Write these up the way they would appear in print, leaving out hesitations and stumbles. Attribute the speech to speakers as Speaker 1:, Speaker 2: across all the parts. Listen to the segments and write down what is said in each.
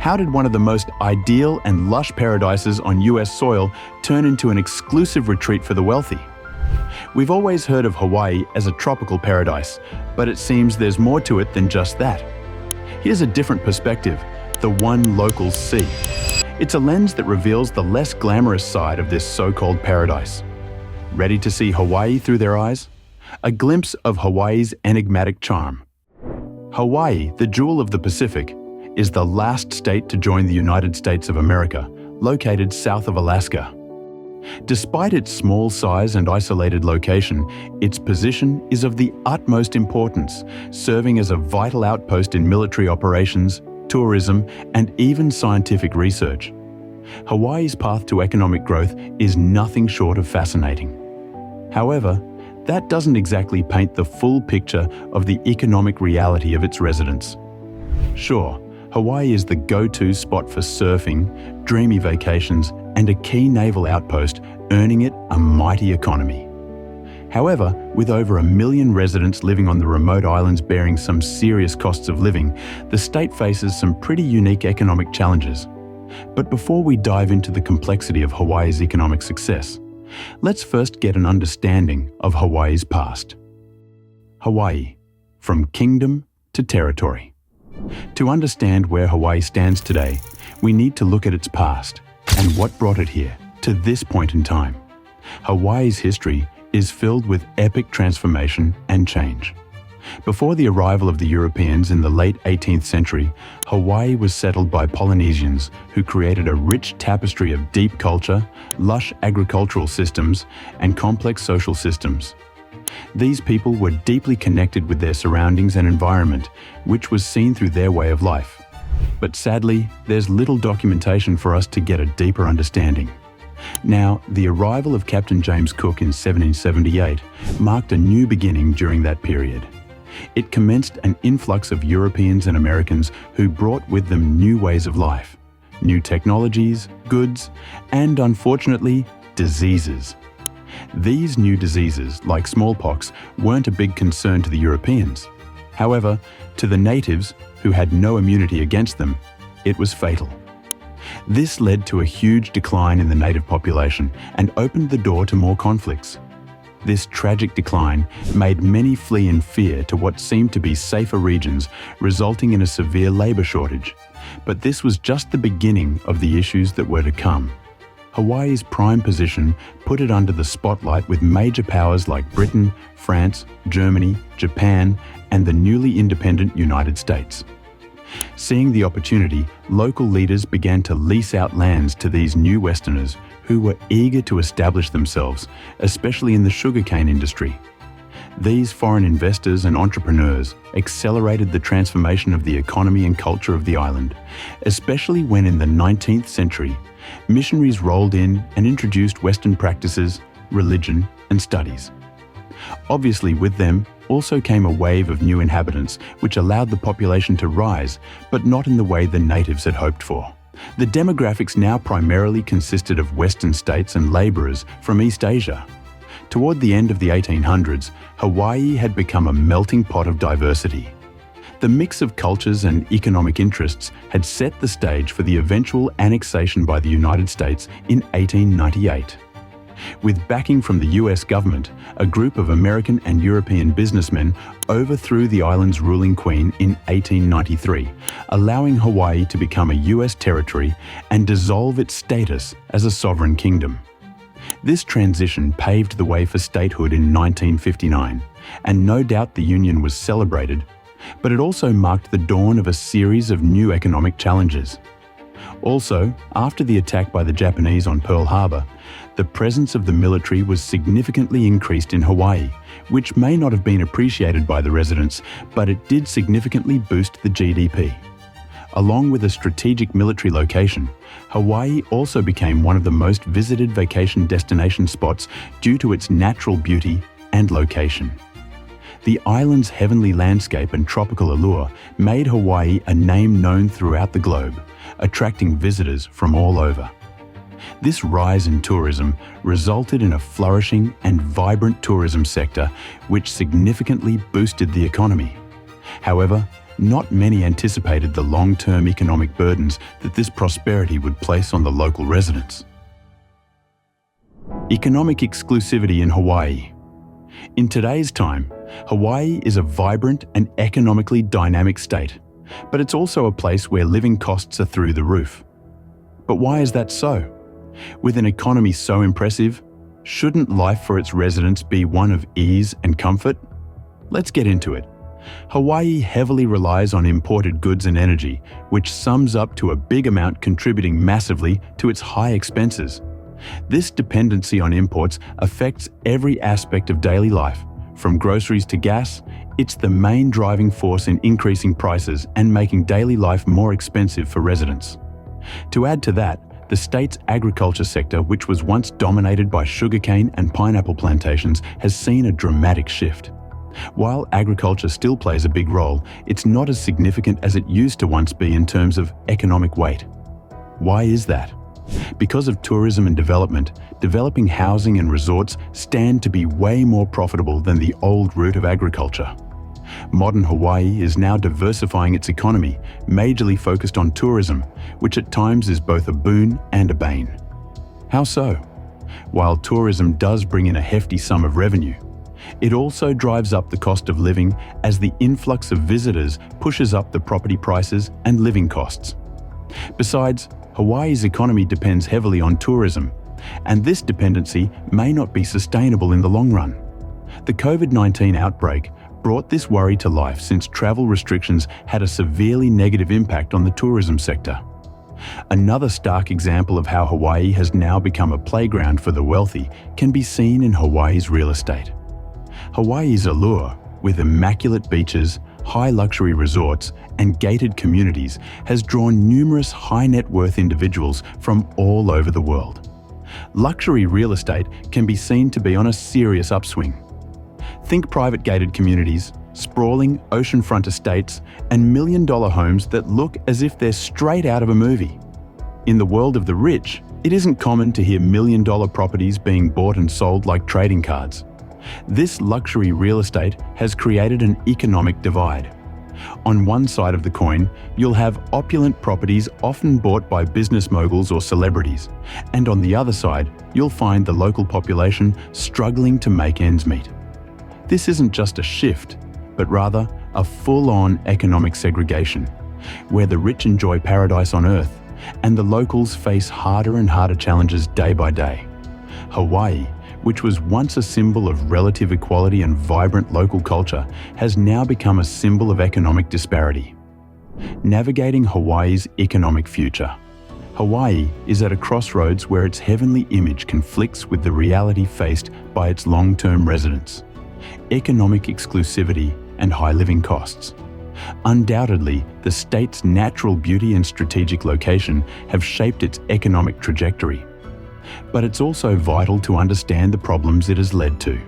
Speaker 1: How did one of the most ideal and lush paradises on US soil turn into an exclusive retreat for the wealthy? We've always heard of Hawaii as a tropical paradise, but it seems there's more to it than just that. Here's a different perspective, the one locals see. It's a lens that reveals the less glamorous side of this so-called paradise. Ready to see Hawaii through their eyes? A glimpse of Hawaii's enigmatic charm. Hawaii, the jewel of the Pacific, is the last state to join the United States of America, located south of Alaska. Despite its small size and isolated location, its position is of the utmost importance, serving as a vital outpost in military operations, tourism, and even scientific research. Hawaii's path to economic growth is nothing short of fascinating. However, that doesn't exactly paint the full picture of the economic reality of its residents. Sure, Hawaii is the go-to spot for surfing, dreamy vacations, and a key naval outpost, earning it a mighty economy. However, with over 1 million residents living on the remote islands bearing some serious costs of living, the state faces some pretty unique economic challenges. But before we dive into the complexity of Hawaii's economic success, let's first get an understanding of Hawaii's past. Hawaii, from kingdom to territory. To understand where Hawaii stands today, we need to look at its past and what brought it here, to this point in time. Hawaii's history is filled with epic transformation and change. Before the arrival of the Europeans in the late 18th century, Hawaii was settled by Polynesians who created a rich tapestry of deep culture, lush agricultural systems, and complex social systems. These people were deeply connected with their surroundings and environment, which was seen through their way of life. But sadly, there's little documentation for us to get a deeper understanding. Now, the arrival of Captain James Cook in 1778 marked a new beginning during that period. It commenced an influx of Europeans and Americans who brought with them new ways of life, new technologies, goods, and unfortunately, diseases. These new diseases, like smallpox, weren't a big concern to the Europeans. However, to the natives, who had no immunity against them, it was fatal. This led to a huge decline in the native population and opened the door to more conflicts. This tragic decline made many flee in fear to what seemed to be safer regions, resulting in a severe labor shortage. But this was just the beginning of the issues that were to come. Hawaii's prime position put it under the spotlight with major powers like Britain, France, Germany, Japan, and the newly independent United States. Seeing the opportunity, local leaders began to lease out lands to these new Westerners who were eager to establish themselves, especially in the sugarcane industry. These foreign investors and entrepreneurs accelerated the transformation of the economy and culture of the island, especially when in the 19th century, missionaries rolled in and introduced Western practices, religion, and studies. Obviously, with them also came a wave of new inhabitants, which allowed the population to rise, but not in the way the natives had hoped for. The demographics now primarily consisted of Western states and laborers from East Asia. Toward the end of the 1800s, Hawaii had become a melting pot of diversity. The mix of cultures and economic interests had set the stage for the eventual annexation by the United States in 1898. With backing from the US government, a group of American and European businessmen overthrew the island's ruling queen in 1893, allowing Hawaii to become a US territory and dissolve its status as a sovereign kingdom. This transition paved the way for statehood in 1959, and no doubt the union was celebrated, but it also marked the dawn of a series of new economic challenges. Also, after the attack by the Japanese on Pearl Harbor, the presence of the military was significantly increased in Hawaii, which may not have been appreciated by the residents, but it did significantly boost the GDP. Along with a strategic military location, Hawaii also became one of the most visited vacation destination spots due to its natural beauty and location. The island's heavenly landscape and tropical allure made Hawaii a name known throughout the globe, attracting visitors from all over. This rise in tourism resulted in a flourishing and vibrant tourism sector which significantly boosted the economy. However, not many anticipated the long-term economic burdens that this prosperity would place on the local residents. Economic exclusivity in Hawaii. In today's time, Hawaii is a vibrant and economically dynamic state, but it's also a place where living costs are through the roof. But why is that so? With an economy so impressive, shouldn't life for its residents be one of ease and comfort? Let's get into it. Hawaii heavily relies on imported goods and energy, which sums up to a big amount, contributing massively to its high expenses. This dependency on imports affects every aspect of daily life. From groceries to gas, it's the main driving force in increasing prices and making daily life more expensive for residents. To add to that, the state's agriculture sector, which was once dominated by sugarcane and pineapple plantations, has seen a dramatic shift. While agriculture still plays a big role, it's not as significant as it used to once be in terms of economic weight. Why is that? Because of tourism and development, developing housing and resorts stand to be way more profitable than the old route of agriculture. Modern Hawaii is now diversifying its economy, majorly focused on tourism, which at times is both a boon and a bane. How so? While tourism does bring in a hefty sum of revenue, it also drives up the cost of living as the influx of visitors pushes up the property prices and living costs. Besides, Hawaii's economy depends heavily on tourism, and this dependency may not be sustainable in the long run. The COVID-19 outbreak brought this worry to life, since travel restrictions had a severely negative impact on the tourism sector. Another stark example of how Hawaii has now become a playground for the wealthy can be seen in Hawaii's real estate. Hawaii's allure, with immaculate beaches, high luxury resorts, and gated communities, has drawn numerous high net worth individuals from all over the world. Luxury real estate can be seen to be on a serious upswing. Think private gated communities, sprawling oceanfront estates, and million-dollar homes that look as if they're straight out of a movie. In the world of the rich, it isn't common to hear million-dollar properties being bought and sold like trading cards. This luxury real estate has created an economic divide. On one side of the coin, you'll have opulent properties often bought by business moguls or celebrities, and on the other side, you'll find the local population struggling to make ends meet. This isn't just a shift, but rather a full-on economic segregation, where the rich enjoy paradise on earth and the locals face harder and harder challenges day by day. Hawaii, which was once a symbol of relative equality and vibrant local culture, has now become a symbol of economic disparity. Navigating Hawaii's economic future. Hawaii is at a crossroads where its heavenly image conflicts with the reality faced by its long-term residents: economic exclusivity and high living costs. Undoubtedly, the state's natural beauty and strategic location have shaped its economic trajectory. But it's also vital to understand the problems it has led to.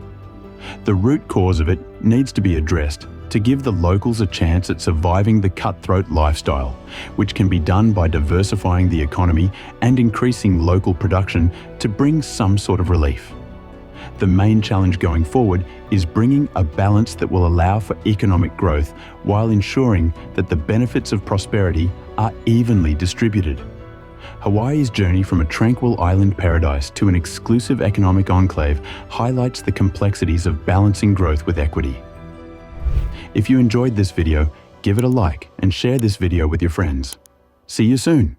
Speaker 1: The root cause of it needs to be addressed to give the locals a chance at surviving the cutthroat lifestyle, which can be done by diversifying the economy and increasing local production to bring some sort of relief. The main challenge going forward is bringing a balance that will allow for economic growth while ensuring that the benefits of prosperity are evenly distributed. Hawaii's journey from a tranquil island paradise to an exclusive economic enclave highlights the complexities of balancing growth with equity. If you enjoyed this video, give it a like and share this video with your friends. See you soon.